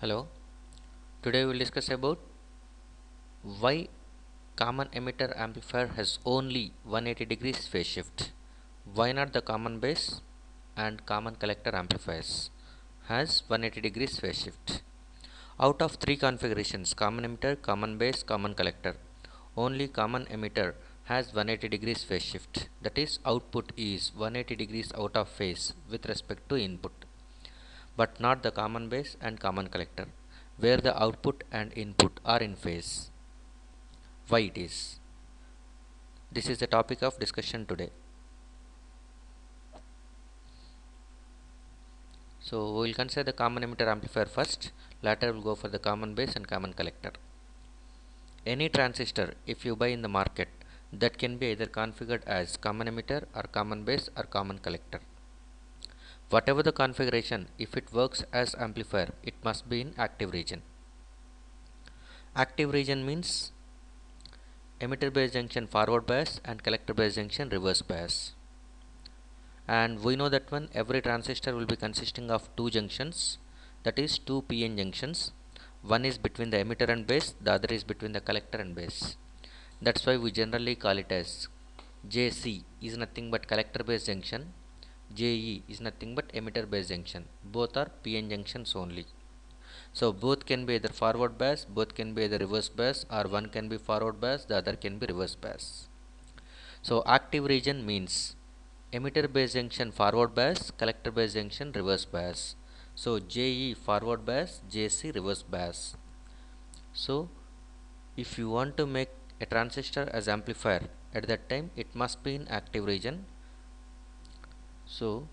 Hello, today we will discuss about why common emitter amplifier has only 180 degrees phase shift. Why not the common base and common collector amplifiers has 180 degrees phase shift. Out of three configurations, common emitter, common base, common collector, only common emitter has 180 degrees phase shift. That is, output is 180 degrees out of phase with respect to input, but not the common base and common collector, where the output and input are in phase. Why it is? This is the topic of discussion today. So we will consider the common emitter amplifier first. Later we will go for the common base and common collector. Any transistor, if you buy in the market, that can be either configured as common emitter or common base or common collector. Whatever the configuration, if it works as amplifier, it must be in active region. Active region means emitter base junction forward bias and collector base junction reverse bias. And we know that one every transistor will be consisting of two junctions, that is two PN junctions. One is between the emitter and base, the other is between the collector and base. That's why we generally call it as JC is nothing but collector base junction, JE is nothing but emitter base junction. Both are PN junctions only. So both can be either forward bias, both can be either reverse bias, or one can be forward bias, the other can be reverse bias. So active region means emitter base junction forward bias, collector base junction reverse bias. So JE forward bias, JC reverse bias. So if you want to make a transistor as amplifier, at that time it must be in active region. So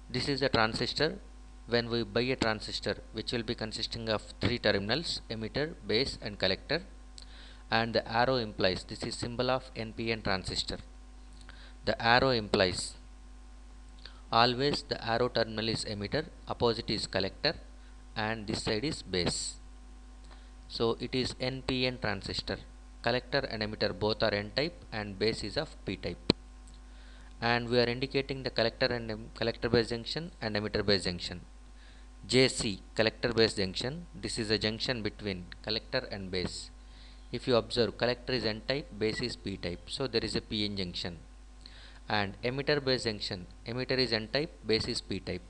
this is a transistor. When we buy a transistor, which will be consisting of three terminals, emitter, base and collector, and the arrow implies this is symbol of NPN transistor. The arrow implies always the arrow terminal is emitter, opposite is collector, and this side is base. So it is NPN transistor. Collector and emitter both are N type and base is of P type. And we are indicating the collector and collector base junction and emitter base junction. JC collector base junction. This is a junction between collector and base. If you observe, collector is N type, base is P type. So there is a PN junction. And emitter base junction, emitter is N type, base is P type.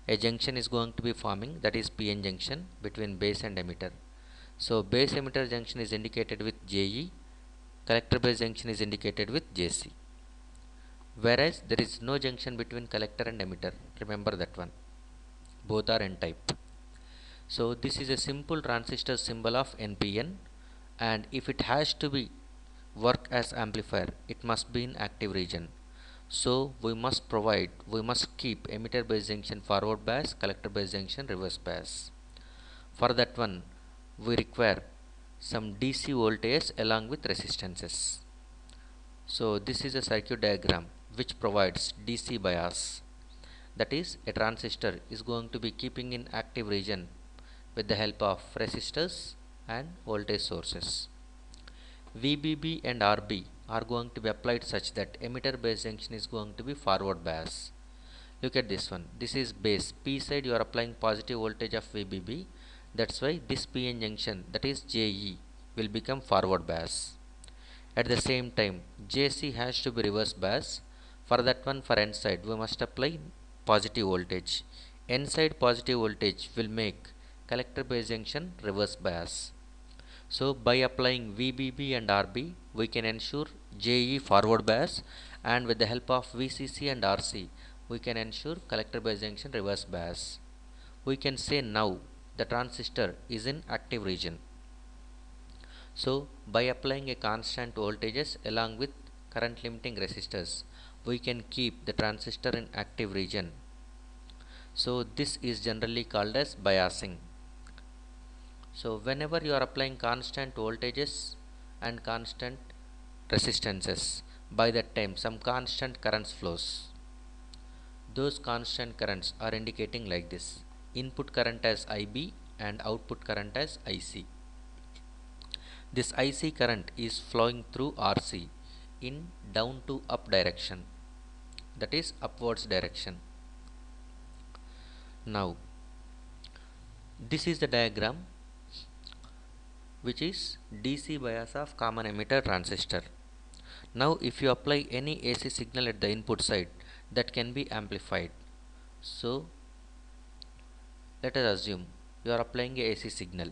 A junction is going to be forming, that is PN junction between base and emitter. So base emitter junction is indicated with JE, collector base junction is indicated with JC. Whereas there is no junction between collector and emitter. Remember that one. Both are N type. So this is a simple transistor symbol of NPN, and if it has to be work as amplifier, it must be in active region. So we must keep emitter base junction forward bias, collector base junction reverse bias. For that one, we require some DC voltage along with resistances. So this is a circuit diagram which provides DC bias. That is, a transistor is going to be keeping in active region with the help of resistors and voltage sources. VBB and RB are going to be applied such that emitter base junction is going to be forward bias. Look at this one. This is base. P side you are applying positive voltage of VBB. That's why this PN junction, that is JE, will become forward bias. At the same time, JC has to be reverse bias. For that one, for N side, we must apply positive voltage. N side positive voltage will make collector base junction reverse bias. So by applying VBB and RB, we can ensure JE forward bias, and with the help of VCC and RC, we can ensure collector base junction reverse bias. We can say now the transistor is in active region. So by applying a constant voltages along with current limiting resistors, we can keep the transistor in active region. So this is generally called as biasing. So whenever you are applying constant voltages and constant resistances, by that time some constant currents flows. Those constant currents are indicating like this: input current as IB and output current as IC. This IC current is flowing through RC in down to up direction, that is upwards direction. Now This is the diagram which is DC bias of common emitter transistor. Now if you apply any AC signal at the input side, that can be amplified. So let us assume you are applying a AC signal.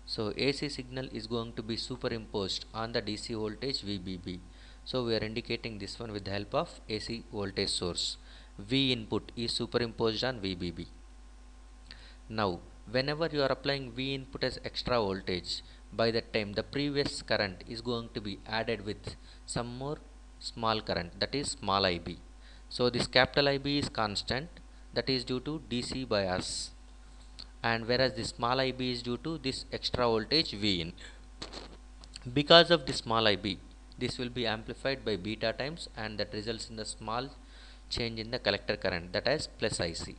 So AC signal is going to be superimposed on the DC voltage VBB. So we are indicating this one with the help of AC voltage source. V input is superimposed on VBB. Now whenever you are applying V input as extra voltage, by that time the previous current is going to be added with some more small current, that is small IB. So this capital IB is constant, that is due to DC bias, and whereas the small IB is due to this extra voltage V in. Because of the small IB, this will be amplified by beta times, and that results in the small change in the collector current, that is plus IC,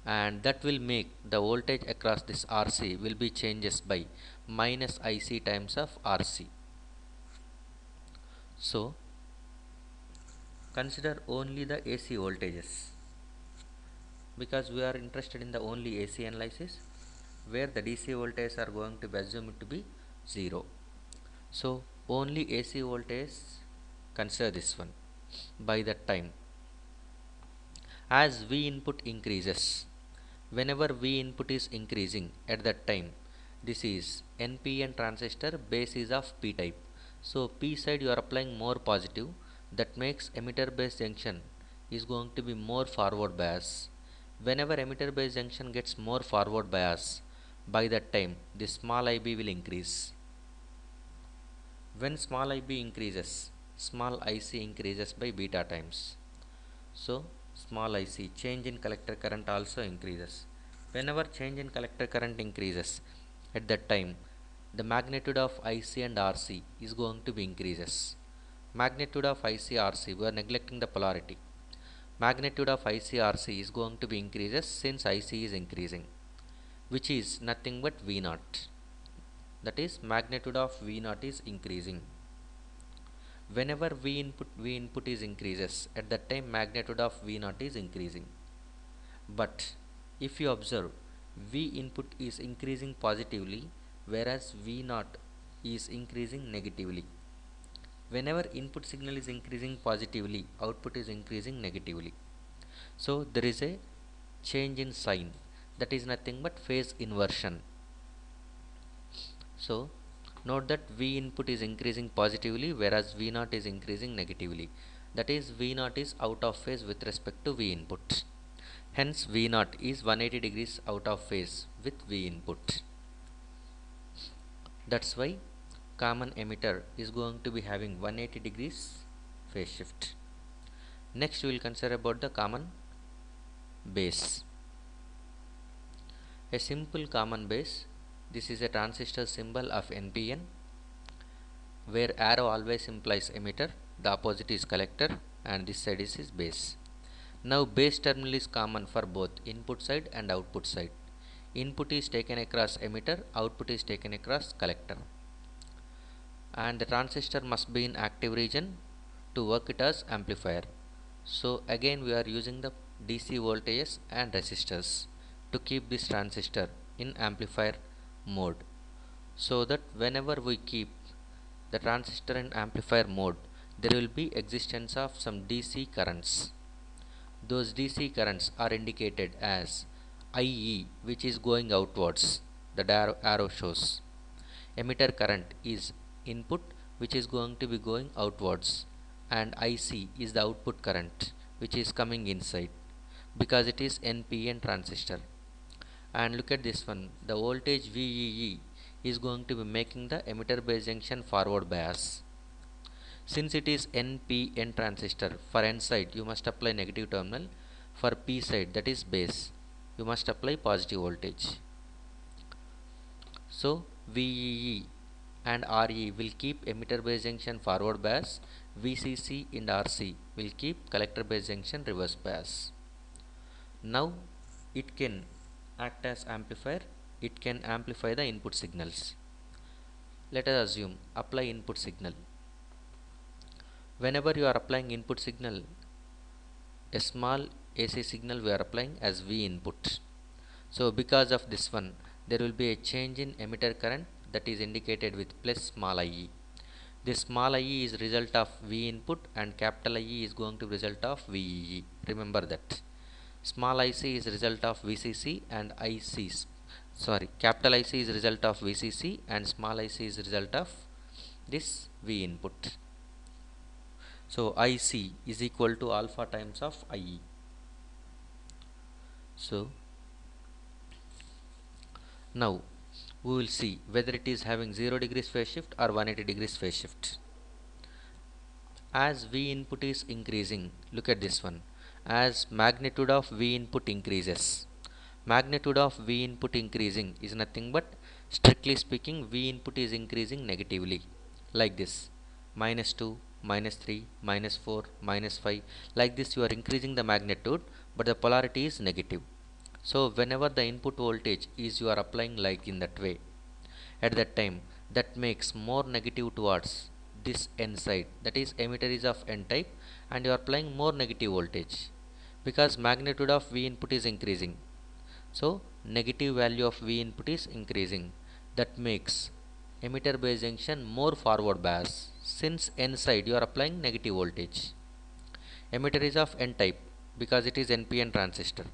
and that will make the voltage across this RC will be changes by minus IC times of RC. So consider only the AC voltages, because we are interested in the only AC analysis, where the DC voltages are going to be assumed to be 0. So only AC voltage, consider this one. By that time, as V input increases, whenever V input is increasing, at that time this is NPN transistor, base is of P type. So P side you are applying more positive, that makes emitter base junction is going to be more forward bias. Whenever emitter base junction gets more forward bias, by that time this small IB will increase. When small IB increases, small IC increases by beta times. So small IC, change in collector current also increases. Whenever change in collector current increases, at that time the magnitude of IC and RC is going to be increases. Magnitude of IC RC, we are neglecting the polarity. Magnitude of IC RC is going to be increases since IC is increasing, which is nothing but V0. That is magnitude of V0 is increasing. Whenever V input is increases, at that time magnitude of V0 is increasing. But if you observe, V input is increasing positively, whereas V0 is increasing negatively. Whenever input signal is increasing positively, output is increasing negatively. So there is a change in sign, that is nothing but phase inversion. So note that V input is increasing positively, whereas V0 is increasing negatively. That is V0 is out of phase with respect to V input. Hence V0 is 180 degrees out of phase with V input. That's why common emitter is going to be having 180 degrees phase shift. Next we will consider about the common base. A simple common base, this is a transistor symbol of NPN, where arrow always implies emitter, the opposite is collector, and this side is base. Now base terminal is common for both input side and output side. Input is taken across emitter, output is taken across collector, and the transistor must be in active region to work it as amplifier. So again we are using the DC voltages and resistors to keep this transistor in amplifier mode, so that whenever we keep the transistor in amplifier mode, there will be existence of some DC currents. Those DC currents are indicated as IE, which is going outwards, the arrow shows. Emitter current is input, which is going to be going outwards, and IC is the output current, which is coming inside, because it is NPN transistor. And look at this one, the voltage VEE is going to be making the emitter base junction forward bias. Since it is NPN transistor, for N side you must apply negative terminal, for P side, that is base, you must apply positive voltage. So VEE and RE will keep emitter base junction forward bias, VCC and RC will keep collector base junction reverse bias. Now it can act as amplifier, it can amplify the input signals. Let us assume apply input signal. Whenever you are applying input signal, a small AC signal we are applying as V input. So because of this one, there will be a change in emitter current that is indicated with plus small ie. This small ie is result of V input and capital IE is going to result of VEE. Remember that. Small IC is result of VCC and capital IC is result of VCC and small IC is result of this V input. So IC is equal to alpha times of IE. So now we will see whether it is having 0 degrees phase shift or 180 degrees phase shift. As V input is increasing, look at this one. As magnitude of V input increases, magnitude of V input increasing is nothing but, strictly speaking, V input is increasing negatively, like this, -2, -3, -4, -5, like this you are increasing the magnitude, but the polarity is negative. So whenever the input voltage is you are applying like in that way, at that time that makes more negative towards this N side, that is emitter is of N type, and you are applying more negative voltage because magnitude of V input is increasing. So negative value of V input is increasing, that makes emitter base junction more forward bias, since N side you are applying negative voltage. Emitter is of N type because it is NPN transistor.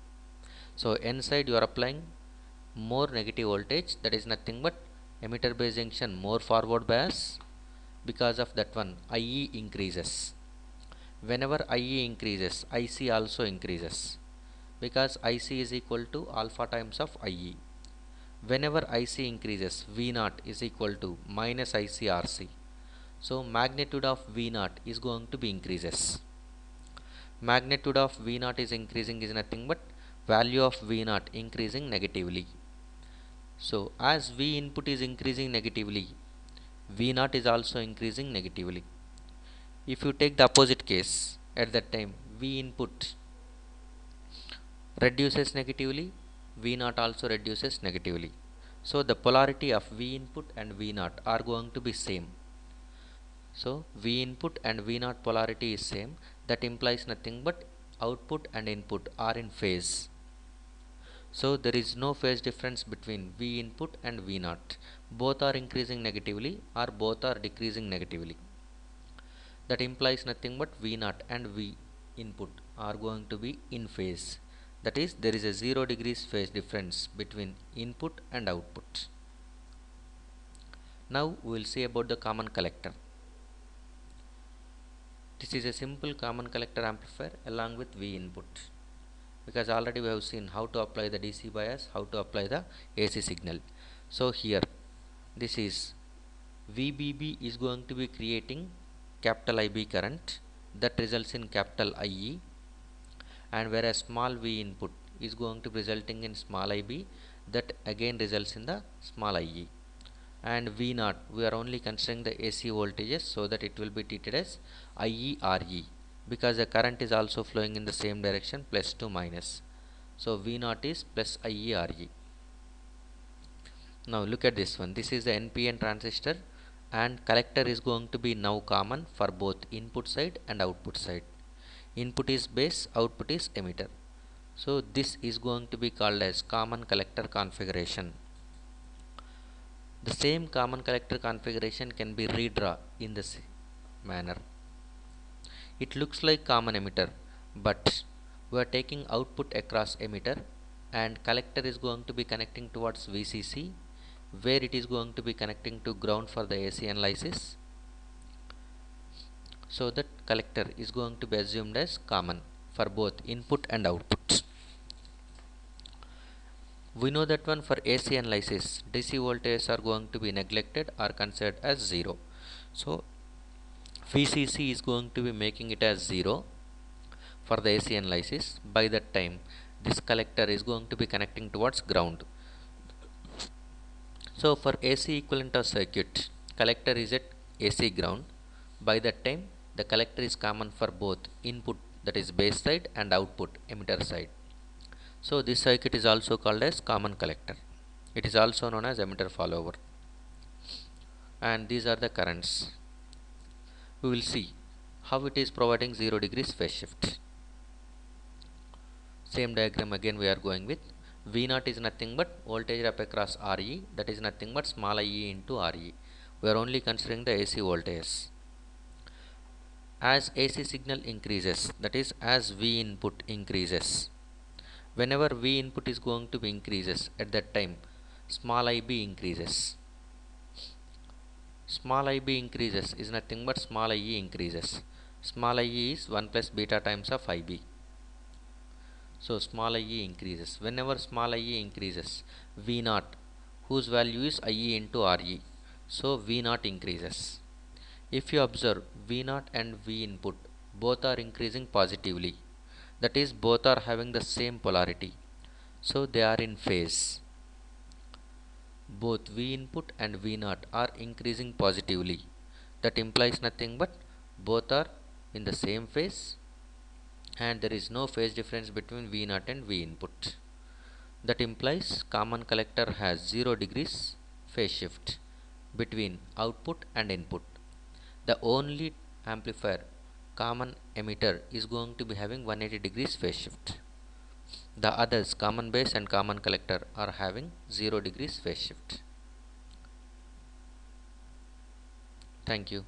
So N side you are applying more negative voltage, that is nothing but emitter base junction more forward bias. Because of that one, IE increases. Whenever IE increases, IC also increases, because IC is equal to alpha times of IE. Whenever IC increases, V0 is equal to minus ICRC. So magnitude of V0 is going to be increases. Magnitude of V0 is increasing is nothing but value of V0 increasing negatively. So as V input is increasing negatively, V0 is also increasing negatively. If you take the opposite case, at that time V input reduces negatively, V0 also reduces negatively. So the polarity of V input and V0 are going to be same. So V input and V0 polarity is same, that implies nothing but output and input are in phase. So there is no phase difference between V input and V0. Both are increasing negatively or both are decreasing negatively. That implies nothing but V0 and V input are going to be in phase. That is, there is a 0 degrees phase difference between input and output. Now we will see about the common collector. This is a simple common collector amplifier along with V input, because already we have seen how to apply the DC bias, how to apply the AC signal. So here this is VBB is going to be creating capital IB current that results in capital IE, and whereas small V input is going to be resulting in small IB that again results in the small IE. And V0 we are only considering the AC voltages, so that it will be treated as IERE, because the current is also flowing in the same direction, plus to minus. So V0 is plus IERE. Now look at this one. This is the NPN transistor, and collector is going to be now common for both input side and output side. Input is base, output is emitter. So this is going to be called as common collector configuration. The same common collector configuration can be redrawn in this manner. It looks like common emitter, but we are taking output across emitter, and collector is going to be connecting towards VCC, where it is going to be connecting to ground for the AC analysis. So that collector is going to be assumed as common for both input and output. We know that one for AC analysis, DC voltages are going to be neglected or considered as 0. So VCC is going to be making it as 0 for the AC analysis. By that time, this collector is going to be connecting towards ground. So for AC equivalent of circuit, collector is at AC ground. By that time, the collector is common for both input, that is base side, and output, emitter side. So this circuit is also called as common collector. It is also known as emitter follower. And these are the currents. We will see how it is providing 0 degrees phase shift. Same diagram again we are going with. V naught is nothing but voltage drop across Re, that is nothing but small ie into Re. We are only considering the AC voltage. As AC signal increases, that is as V input increases, whenever V input is going to be increases, at that time small ib increases. Small ib increases is nothing but small ie increases. Small ie is 1 plus beta times of ib. So small ie increases. Whenever small ie increases, V naught, whose value is ie into Re, so V naught increases. If you observe, V naught and V input both are increasing positively, that is both are having the same polarity, so they are in phase. Both V input and V naught are increasing positively, that implies nothing but both are in the same phase and there is no phase difference between V naught and V input. That implies common collector has 0 degrees phase shift between output and input. The only amplifier common emitter is going to be having 180 degrees phase shift. The others, common base and common collector, are having 0 degrees phase shift. Thank you.